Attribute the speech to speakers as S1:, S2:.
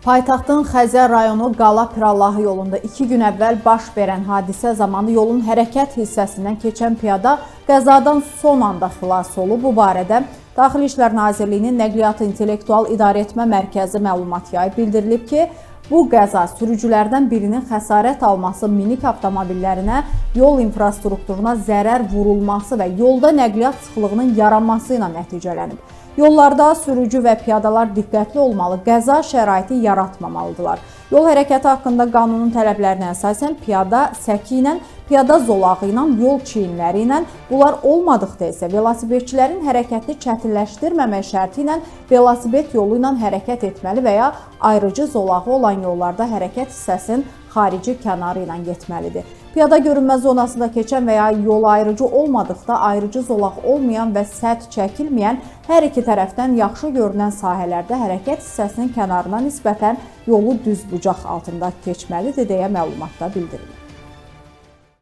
S1: Paytaxtın Xəzər rayonu Qala-Pirallahı yolunda 2 gün əvvəl baş verən hadisə zamanı yolun hərəkət hissəsindən keçən piyada qəzadan son anda xilas olub. Bu barədə Daxili İşlər Nazirliyinin Nəqliyyat İntellektual İdarəetmə Mərkəzi məlumat yayıb. Bildirilib ki, bu qəza sürücülərdən birinin xəsarət alması, minik avtomobillərinə, yol infrastrukturuna zərər vurulması və yolda nəqliyyat sıxlığının yaranması ilə nəticələnib. Yollarda sürücü və piyadalar diqqətli olmalı, qəza şəraiti yaratmamalıdırlar. Yol hərəkəti haqqında qanunun tələblərinə əsasən piyada səki ilə, piyada zolağı ilə, yol çiyinləri ilə, bunlar olmadıqda isə velosipedçilərin hərəkətini çətinləşdirməmək şərti ilə velosiped yolu ilə hərəkət etməli və ya ayrıcı zolağı olan yollarda hərəkət hissəsinin xarici kənarı ilə getməlidir. Piyada görünmə zonasında keçən və ya yol ayrıcı olmadıqda ayrıcı zolaq olmayan və sədd çəkilməyən hər iki tərəfdən yaxşı görünən sahələrdə hərəkət hissəsinin kənarına nisbətən yolu düz bucaq altında keçməlidir deyə məlumatda bildirilir.